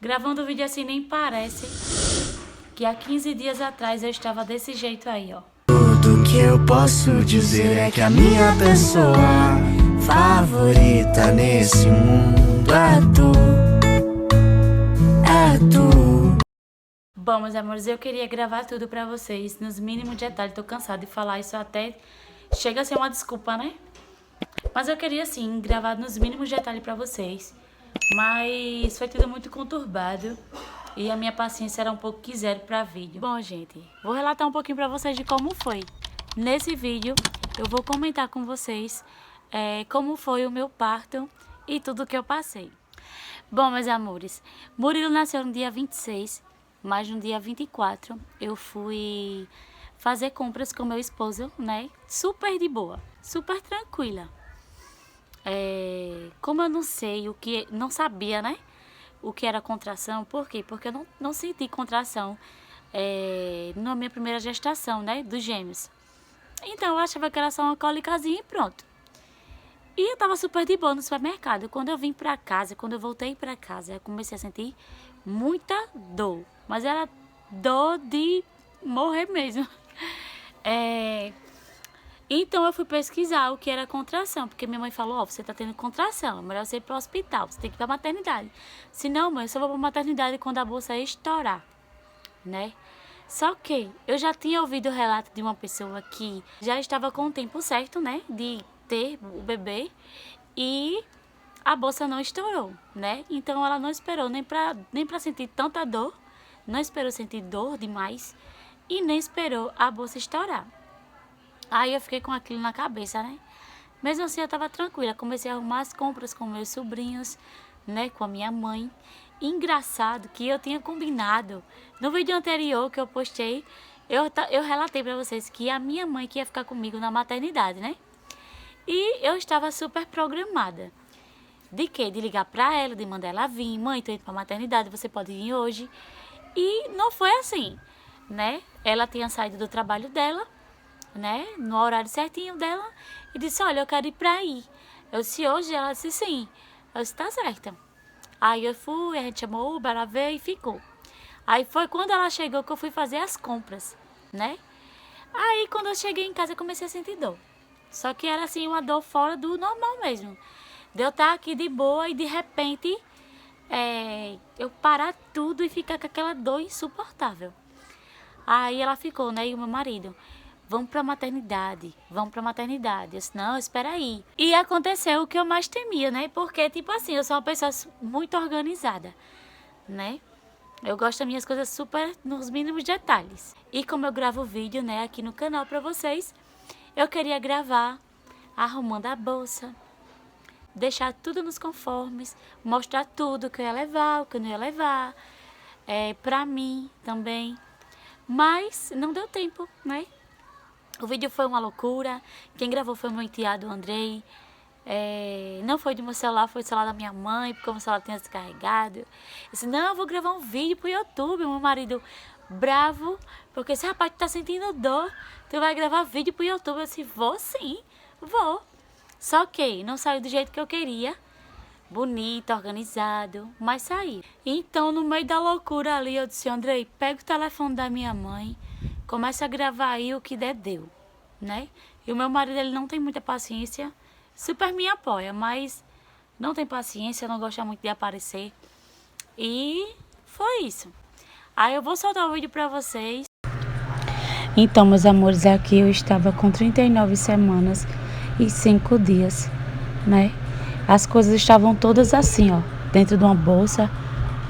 Gravando o vídeo assim nem parece que há 15 dias atrás eu estava desse jeito aí, ó. Tudo que eu posso dizer é que a minha pessoa favorita nesse mundo é tu. Bom, meus amores, eu queria gravar tudo pra vocês nos mínimos detalhes. Tô cansada de falar isso, até chega a ser uma desculpa, né? Mas eu queria, sim, gravar nos mínimos detalhes pra vocês. Mas foi tudo muito conturbado e a minha paciência era um pouco zero pra vídeo. Bom, gente, vou relatar um pouquinho pra vocês de como foi. Nesse vídeo, eu vou comentar com vocês como foi o meu parto e tudo que eu passei. Bom, meus amores, Murilo nasceu no dia 26, mas no dia 24 eu fui fazer compras com meu esposo, né? Super de boa, super tranquila. Como eu não sabia, né? O que era contração, por quê? Porque eu não senti contração na minha primeira gestação, né? Dos gêmeos. Então eu achava que era só uma cólicazinha e pronto. E eu tava super de boa no supermercado. Quando eu vim pra casa, quando eu voltei pra casa, eu comecei a sentir muita dor. Mas era dor de morrer mesmo. Então eu fui pesquisar o que era contração, porque minha mãe falou, ó, você tá tendo contração, é melhor você ir pro hospital, você tem que ir pra maternidade. Se não, mãe, eu só vou pra maternidade quando a bolsa estourar, né? Só que eu já tinha ouvido o relato de uma pessoa que já estava com o tempo certo, né, de ter o bebê e a bolsa não estourou, né? Então ela não esperou nem pra sentir tanta dor, não esperou sentir dor demais e nem esperou a bolsa estourar. Aí eu fiquei com aquilo na cabeça, né? Mesmo assim eu tava tranquila, comecei a arrumar as compras com meus sobrinhos, né, com a minha mãe. Engraçado que eu tinha combinado, no vídeo anterior que eu postei, eu relatei pra vocês que a minha mãe que ia ficar comigo na maternidade, né? E eu estava super programada. De quê? De ligar pra ela, de mandar ela vir. Mãe, tô indo pra maternidade, você pode vir hoje. E não foi assim, né? Ela tinha saído do trabalho dela, né, no horário certinho dela, e disse, olha, eu quero ir pra aí. Eu disse, hoje? Ela disse, sim. Eu disse, tá certa. Aí eu fui, a gente chamou o Uber, ela veio e ficou. Aí foi quando ela chegou que eu fui fazer as compras, né? Aí quando eu cheguei em casa eu comecei a sentir dor. Só que era assim, uma dor fora do normal mesmo. De eu estar aqui de boa e de repente eu parar tudo e ficar com aquela dor insuportável. Aí ela ficou, né, e o meu marido, vamos pra maternidade, vamos pra maternidade. Eu disse, não, espera aí. E aconteceu o que eu mais temia, né? Porque, tipo assim, eu sou uma pessoa muito organizada, né? Eu gosto das minhas coisas super nos mínimos detalhes. E como eu gravo vídeo, né, aqui no canal pra vocês, eu queria gravar arrumando a bolsa, deixar tudo nos conformes, mostrar tudo que eu ia levar, o que eu não ia levar, pra mim também. Mas não deu tempo, né? O vídeo foi uma loucura. Quem gravou foi meu enteado, o Andrei. Não foi do meu celular, foi do celular da minha mãe, porque o meu celular tinha descarregado. Eu disse, não, eu vou gravar um vídeo pro YouTube. Meu marido bravo, porque esse rapaz tá sentindo dor, tu vai gravar vídeo pro YouTube. Eu disse, vou sim, vou. Só que não saiu do jeito que eu queria. Bonito, organizado, mas saiu. Então, no meio da loucura ali, eu disse, Andrei, pega o telefone da minha mãe, começa a gravar aí o que der deu, né? E o meu marido, ele não tem muita paciência, super me apoia, mas não tem paciência, não gosta muito de aparecer. E foi isso. Aí eu vou soltar o vídeo pra vocês. Então, meus amores, aqui eu estava com 39 semanas e 5 dias, né? As coisas estavam todas assim, ó, dentro de uma bolsa,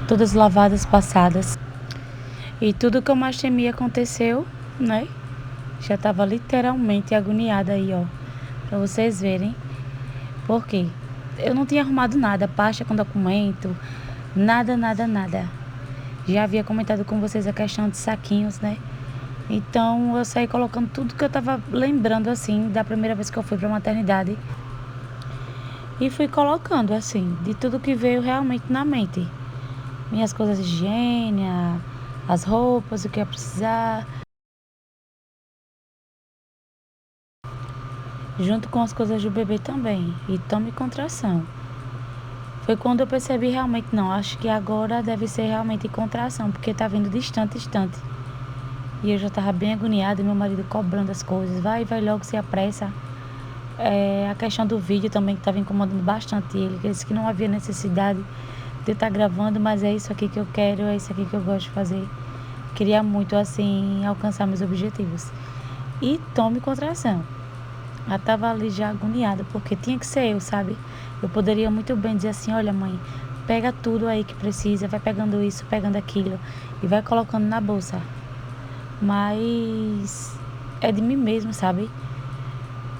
todas lavadas, passadas. E tudo que eu mais temia aconteceu, né? Já tava literalmente agoniada aí, ó, pra vocês verem. Por quê? Eu não tinha arrumado nada, pasta com documento, nada, nada, nada. Já havia comentado com vocês a questão de saquinhos, né? Então eu saí colocando tudo que eu tava lembrando, assim, da primeira vez que eu fui pra maternidade. E fui colocando, assim, de tudo que veio realmente na mente. Minhas coisas de higiene, as roupas, o que ia precisar. Junto com as coisas do bebê também. E tome contração. Foi quando eu percebi realmente, não, acho que agora deve ser realmente contração, porque tá vindo distante. E eu já tava bem agoniada, meu marido cobrando as coisas, vai logo, se apressa. A questão do vídeo também que estava incomodando bastante ele, que ele disse que não havia necessidade de eu estar gravando, mas é isso aqui que eu quero, é isso aqui que eu gosto de fazer. Queria muito, assim, alcançar meus objetivos. E tome contração. Ela estava ali já agoniada, porque tinha que ser eu, sabe? Eu poderia muito bem dizer assim, olha mãe, pega tudo aí que precisa, vai pegando isso, pegando aquilo e vai colocando na bolsa. Mas é de mim mesmo, sabe?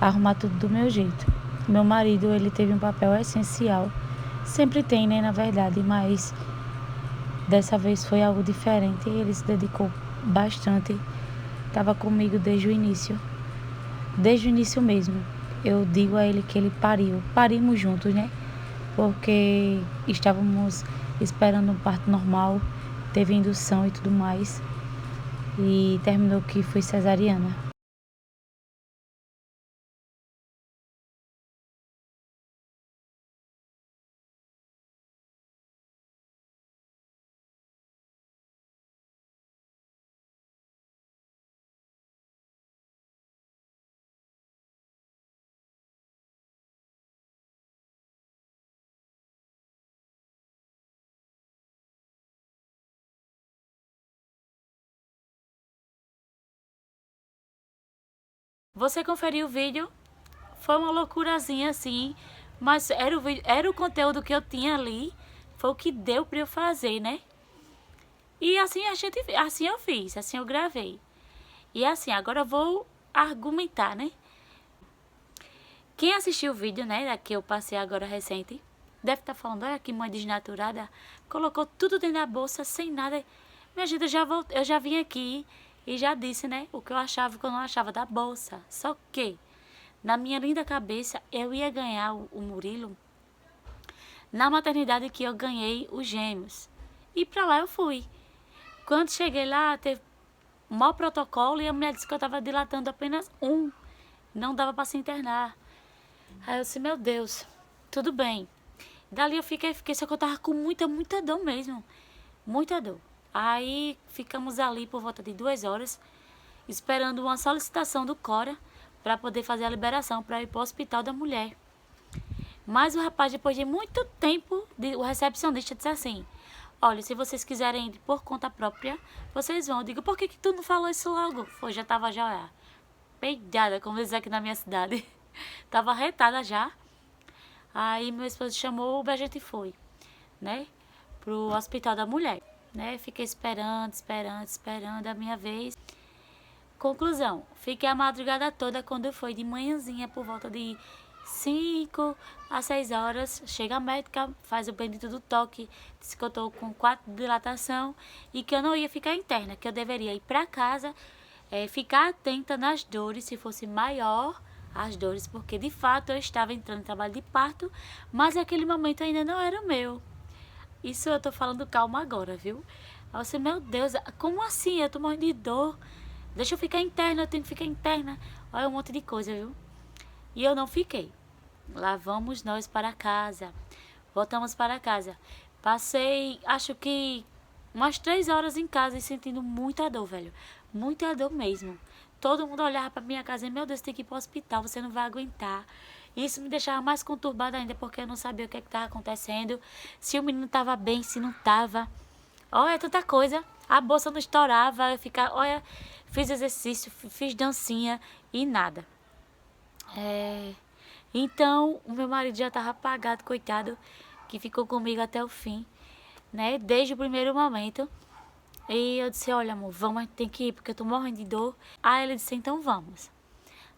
Arrumar tudo do meu jeito. Meu marido, ele teve um papel essencial. Sempre tem, né, na verdade, mas dessa vez foi algo diferente. Ele se dedicou bastante. Estava comigo desde o início. Desde o início mesmo. Eu digo a ele que ele pariu. Parimos juntos, né? Porque estávamos esperando um parto normal. Teve indução e tudo mais. E terminou que foi cesariana. Você conferiu o vídeo? Foi uma loucurazinha assim, mas era o conteúdo que eu tinha ali, foi o que deu pra eu fazer, né? E assim assim eu fiz, assim eu gravei. E assim, agora eu vou argumentar, né? Quem assistiu o vídeo, né, que eu passei agora recente, deve estar falando, olha que mãe desnaturada, colocou tudo dentro da bolsa sem nada. Minha gente, eu já vim aqui e já disse, né, o que eu achava e o que eu não achava da bolsa. Só que, na minha linda cabeça, eu ia ganhar o Murilo na maternidade que eu ganhei os gêmeos. E pra lá eu fui. Quando cheguei lá, teve um mau protocolo e a mulher disse que eu estava dilatando apenas um. Não dava para se internar. Aí eu disse, meu Deus, tudo bem. Dali eu fiquei, só que eu tava com muita dor mesmo. Muita dor. Aí ficamos ali por volta de 2 horas, esperando uma solicitação do Cora para poder fazer a liberação para ir para o hospital da mulher. Mas o rapaz, depois de muito tempo, o recepcionista disse assim, olha, se vocês quiserem ir por conta própria, vocês vão. Eu digo, por que tu não falou isso logo? Foi, já tava já peidada, como diz aqui na minha cidade. Tava arretada já. Aí meu esposo chamou, a gente foi, né, pro hospital da mulher, né. Fiquei esperando a minha vez. Conclusão, fiquei a madrugada toda. Quando foi de manhãzinha, por volta de 5 a 6 horas, chega a médica, faz o bendito do toque, disse que eu tô com 4 de dilatação e que eu não ia ficar interna, que eu deveria ir para casa, ficar atenta nas dores, se fosse maior as dores, porque de fato eu estava entrando em trabalho de parto, mas aquele momento ainda não era o meu. Isso eu tô falando calma agora, viu? Aí você, meu Deus, como assim? Eu tô morrendo de dor. Deixa eu ficar interna, eu tenho que ficar interna. Olha um monte de coisa, viu? E eu não fiquei. Lá vamos nós para casa. Voltamos para casa. Passei, acho que umas 3 horas em casa e sentindo muita dor, velho. Muita dor mesmo. Todo mundo olhava pra minha casa e, meu Deus, tem que ir pro hospital, você não vai aguentar. Isso me deixava mais conturbada ainda, porque eu não sabia o que estava acontecendo. Se o menino estava bem, se não estava. Olha, tanta coisa. A bolsa não estourava, eu ficava, olha, fiz exercício, fiz dancinha e nada. Então, o meu marido já estava apagado, coitado, que ficou comigo até o fim, né? Desde o primeiro momento. E eu disse, olha amor, vamos, a gente tem que ir, porque eu tô morrendo de dor. Aí ele disse, então vamos.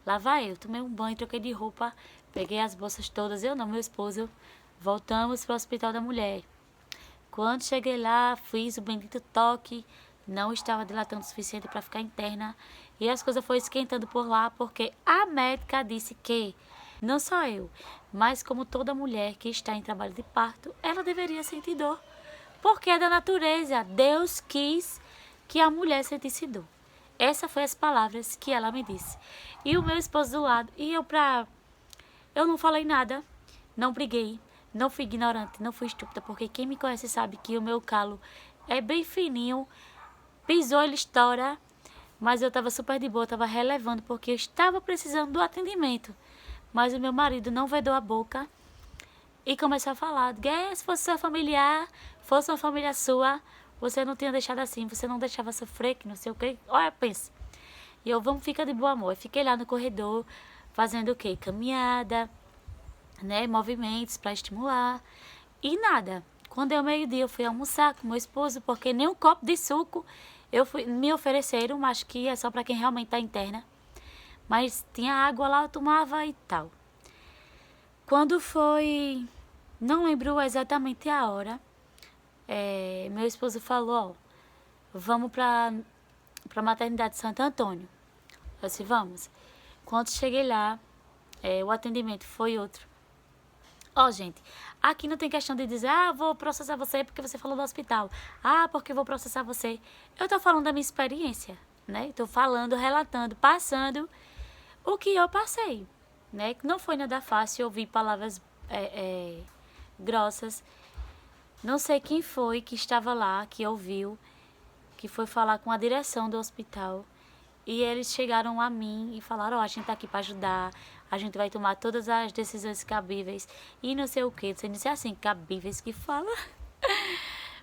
Lá vai eu, tomei um banho, troquei de roupa, peguei as bolsas todas, eu não, meu esposo, voltamos para o hospital da mulher. Quando cheguei lá, fiz o bendito toque, não estava dilatando o suficiente para ficar interna. E as coisas foram esquentando por lá, porque a médica disse que, não só eu, mas como toda mulher que está em trabalho de parto, ela deveria sentir dor. Porque é da natureza. Deus quis que a mulher sentisse dor. Essas foram as palavras que ela me disse. E o meu esposo do lado. E eu não falei nada. Não briguei. não fui ignorante, não fui estúpida, porque quem me conhece sabe que o meu calo é bem fininho, pisou, ele estoura, mas eu estava super de boa, estava relevando, porque eu estava precisando do atendimento. Mas o meu marido não vedou a boca e começou a falar, se fosse seu familiar, fosse uma família sua, você não tinha deixado assim, você não deixava sofrer, que não sei o quê. Olha, pensa. E eu, vamos, fica de boa, amor. Eu fiquei lá no corredor, fazendo o quê? Caminhada, né? Movimentos para estimular. E nada. Quando deu meio-dia, eu fui almoçar com meu esposo, porque nem um copo de suco me ofereceram, acho que é só para quem realmente está interna. Mas tinha água lá, eu tomava e tal. Quando foi, não lembro exatamente a hora, meu esposo falou, ó, vamos para a maternidade de Santo Antônio. Eu disse, vamos. Quando cheguei lá, o atendimento foi outro. Ó, gente, aqui não tem questão de dizer, vou processar você porque você falou do hospital. Porque vou processar você. Eu tô falando da minha experiência, né? Tô falando, relatando, passando o que eu passei, né? Não foi nada fácil ouvir palavras grossas. Não sei quem foi que estava lá, que ouviu, que foi falar com a direção do hospital. E eles chegaram a mim e falaram, a gente tá aqui para ajudar, a gente vai tomar todas as decisões cabíveis e não sei o quê. Não sei se é assim, cabíveis que fala.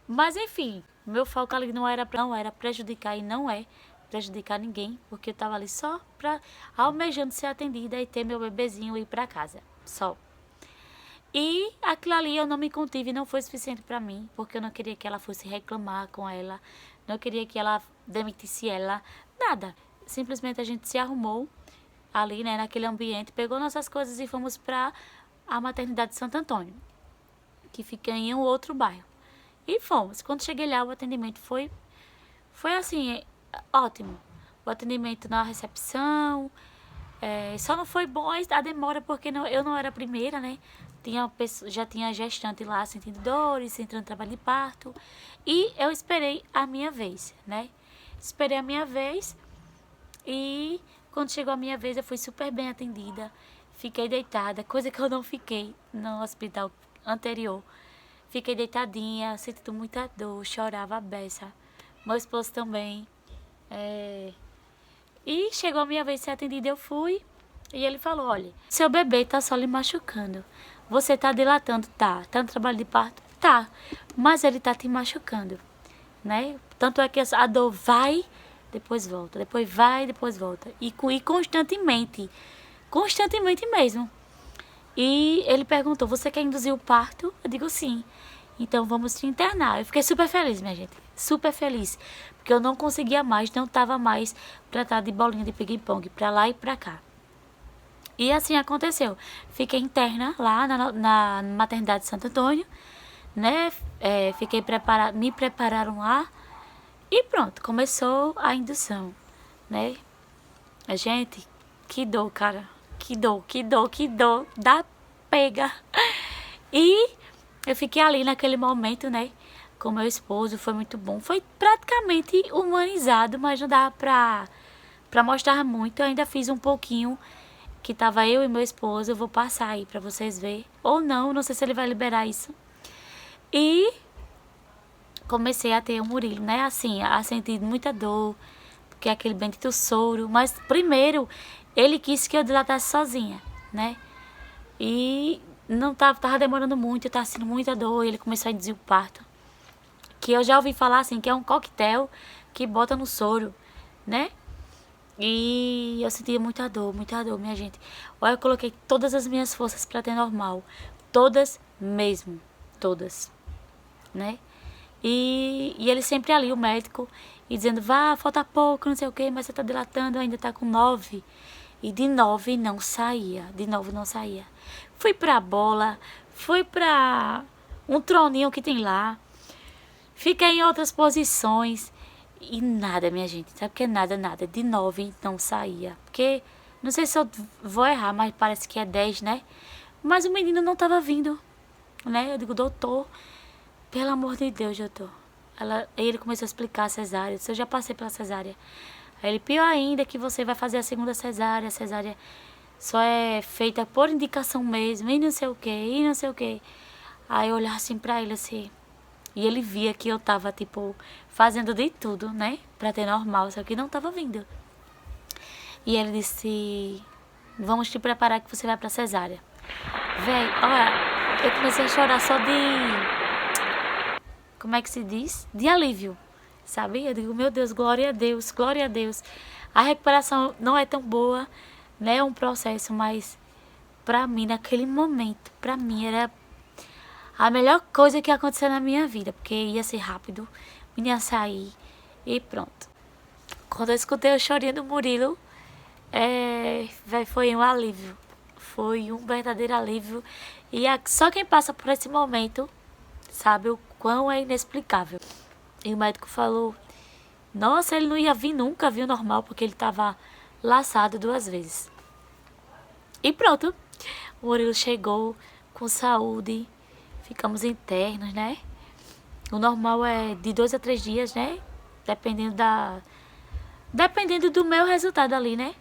Mas enfim, meu foco ali não era prejudicar, e não é prejudicar ninguém, porque eu tava ali só almejando ser atendida e ter meu bebezinho e ir para casa, só. E aquilo ali eu não me contive, não foi suficiente para mim, porque eu não queria que ela fosse reclamar com ela, não queria que ela demitisse ela, nada. Simplesmente a gente se arrumou ali, né, naquele ambiente, pegou nossas coisas e fomos para a maternidade de Santo Antônio, que fica em um outro bairro. E fomos. Quando cheguei lá, o atendimento foi assim, ótimo. O atendimento na recepção, só não foi bom a demora, porque eu não era a primeira, né? Já tinha gestante lá sentindo dores, entrando em trabalho de parto. E eu esperei a minha vez, né? Esperei a minha vez e quando chegou a minha vez eu fui super bem atendida. Fiquei deitada, coisa que eu não fiquei no hospital anterior. Fiquei deitadinha, sentindo muita dor, chorava a beça. Meu esposo também. E chegou a minha vez de ser atendida, eu fui. E ele falou, olha, seu bebê tá só lhe machucando. Você tá dilatando? Tá no trabalho de parto? Tá. Mas ele tá te machucando, né? Tanto é que a dor vai, depois volta. Depois vai, depois volta. E constantemente. Constantemente mesmo. E ele perguntou, você quer induzir o parto? Eu digo, sim. Então vamos te internar. Eu fiquei super feliz, minha gente. Super feliz. Porque eu não conseguia mais, não estava mais pra estar de bolinha de ping-pong, pra lá e pra cá. E assim aconteceu. Fiquei interna lá na maternidade de Santo Antônio, né? Me prepararam lá e pronto, começou a indução, né? Gente, que dor, cara. Que dor. Dá pega. E eu fiquei ali naquele momento, né? Com meu esposo, foi muito bom. Foi praticamente humanizado, mas não dava pra mostrar muito. Eu ainda fiz um pouquinho, que tava eu e meu esposo. Eu vou passar aí pra vocês verem. Ou não sei se ele vai liberar isso. E comecei a ter um Murilo, né? Assim, a sentir muita dor, porque é aquele bendito soro. Mas primeiro, ele quis que eu dilatasse sozinha, né? E não tava demorando muito, eu tava sentindo muita dor. Ele começou a induzir o parto, que eu já ouvi falar assim, que é um coquetel que bota no soro, né? E eu sentia muita dor, minha gente. Olha, eu coloquei todas as minhas forças pra ter normal. Todas mesmo. Todas. Né? E ele sempre ali, o médico, e dizendo, vá, falta pouco, não sei o quê, mas você tá dilatando, ainda tá com 9. E de 9 não saía. De novo não saía. Fui pra bola, fui pra um troninho que tem lá. Fiquei em outras posições. E nada, minha gente. Sabe o que é nada? Nada. De 9 não saía. Porque, não sei se eu vou errar, mas parece que é 10, né? Mas o menino não tava vindo, né? Eu digo, doutor, pelo amor de Deus, doutor. Aí ele começou a explicar a cesárea. Eu já passei pela cesárea. Aí ele, pior ainda que você vai fazer a segunda cesárea. A cesárea só é feita por indicação mesmo. E não sei o quê, Aí eu olhava assim pra ele, assim, e ele via que eu tava, tipo, fazendo de tudo, né, pra ter normal, só que não tava vindo. E ele disse, vamos te preparar que você vai pra cesárea. Véi, olha, eu comecei a chorar só de, como é que se diz? De alívio, sabe? Eu digo, meu Deus, glória a Deus, glória a Deus. A recuperação não é tão boa, né, é um processo, mas pra mim, naquele momento, pra mim era a melhor coisa que aconteceu na minha vida, porque ia ser rápido, ia sair e pronto. Quando eu escutei o chorinho do Murilo, foi um alívio, foi um verdadeiro alívio. E só quem passa por esse momento sabe o quão é inexplicável. E o médico falou, nossa, ele não ia vir nunca, viu, normal, porque ele tava laçado 2 vezes. E pronto, o Murilo chegou com saúde, ficamos internos, né? O normal é de 2 a 3 dias, né? Dependendo do meu resultado ali, né?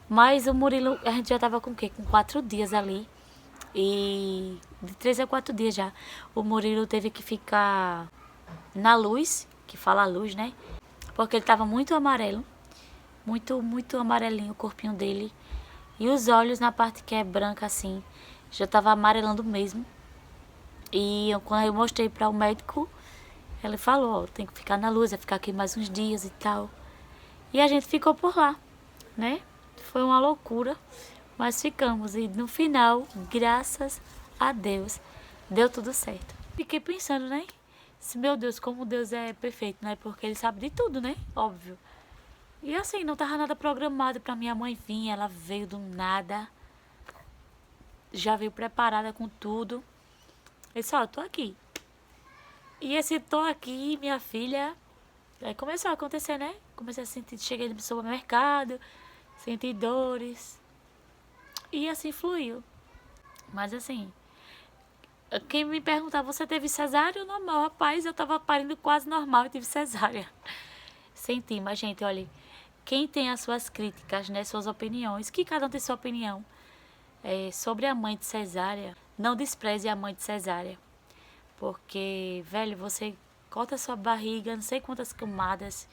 Mas o Murilo, a gente já tava com o quê? Com 4 dias ali. E de 3 a 4 dias já. O Murilo teve que ficar na luz, que fala luz, né? Porque ele tava muito amarelo. Muito, muito amarelinho o corpinho dele. E os olhos na parte que é branca assim, já tava amarelando mesmo. E quando eu mostrei para o médico, ele falou, ó, tem que ficar na luz, vai ficar aqui mais uns dias e tal. E a gente ficou por lá, né? Foi uma loucura, mas ficamos. E no final, graças a Deus, deu tudo certo. Fiquei pensando, né? Meu Deus, como Deus é perfeito, né? Porque Ele sabe de tudo, né? Óbvio. E assim, não tava nada programado pra minha mãe vir, ela veio do nada. Já veio preparada com tudo. Eu disse, ó, tô aqui. E esse tô aqui, minha filha, aí começou a acontecer, né? Comecei a sentir, cheguei no supermercado, senti dores. E assim fluiu. Mas assim, quem me perguntava, você teve cesárea ou normal? Rapaz, eu tava parindo quase normal e tive cesárea. Senti, mas gente, olha, quem tem as suas críticas, né, suas opiniões, que cada um tem sua opinião, sobre a mãe de cesárea, não despreze a mãe de cesárea. Porque, velho, você corta sua barriga, não sei quantas camadas,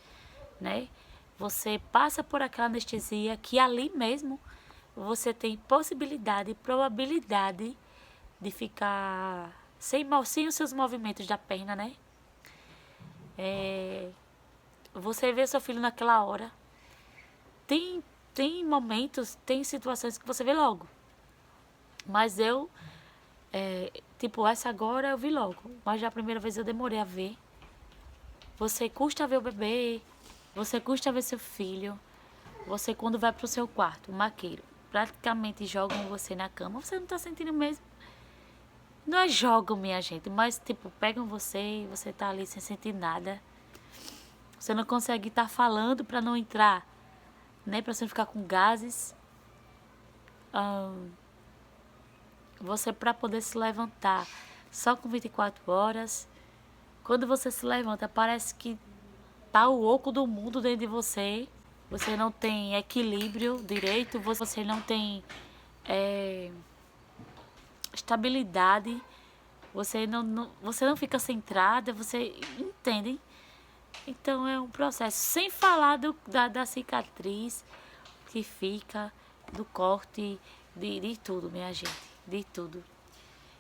né? Você passa por aquela anestesia que ali mesmo você tem possibilidade e probabilidade de ficar sem os seus movimentos da perna, né? Você vê seu filho naquela hora. Tem momentos, tem situações que você vê logo. Mas eu, tipo, essa agora eu vi logo. Mas já a primeira vez eu demorei a ver. Você custa ver o bebê, você custa ver seu filho. Você, quando vai pro seu quarto, o maqueiro, praticamente jogam você na cama, você não tá sentindo mesmo. Não é jogam, minha gente, mas, tipo, pegam você e você tá ali sem sentir nada. Você não consegue estar falando pra não entrar, né? Pra você não ficar com gases. Você, pra poder se levantar só com 24 horas. Quando você se levanta, parece que tá o oco do mundo dentro de você. Você não tem equilíbrio direito, você não tem estabilidade, você não fica centrada, você entende? Então é um processo. Sem falar da cicatriz que fica, do corte, de tudo, minha gente, de tudo.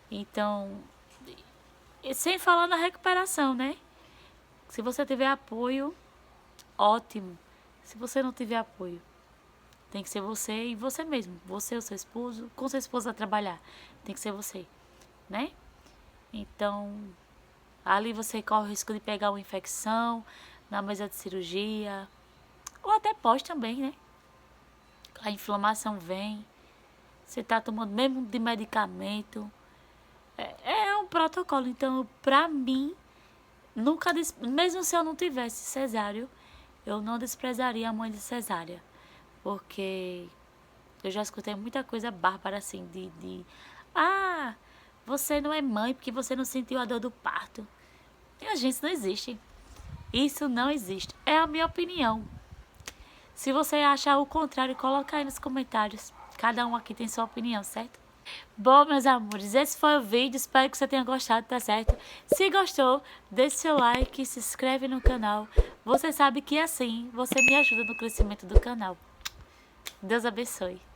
Então, sem falar na recuperação, né? Se você tiver apoio, ótimo. Se você não tiver apoio, tem que ser você e você mesmo. Você, o seu esposo, com seu esposo a trabalhar. Tem que ser você, né? Então, ali você corre o risco de pegar uma infecção na mesa de cirurgia. Ou até pós também, né? A inflamação vem. Você tá tomando mesmo de medicamento. É um protocolo. Então, pra mim, nunca, mesmo se eu não tivesse cesáreo, eu não desprezaria a mãe de cesárea. Porque eu já escutei muita coisa bárbara assim, você não é mãe porque você não sentiu a dor do parto. E, gente, isso não existe. Isso não existe. É a minha opinião. Se você achar o contrário, coloca aí nos comentários. Cada um aqui tem sua opinião, certo? Bom, meus amores, esse foi o vídeo. Espero que você tenha gostado, tá certo? Se gostou, deixe seu like, se inscreve no canal. Você sabe que assim você me ajuda no crescimento do canal. Deus abençoe.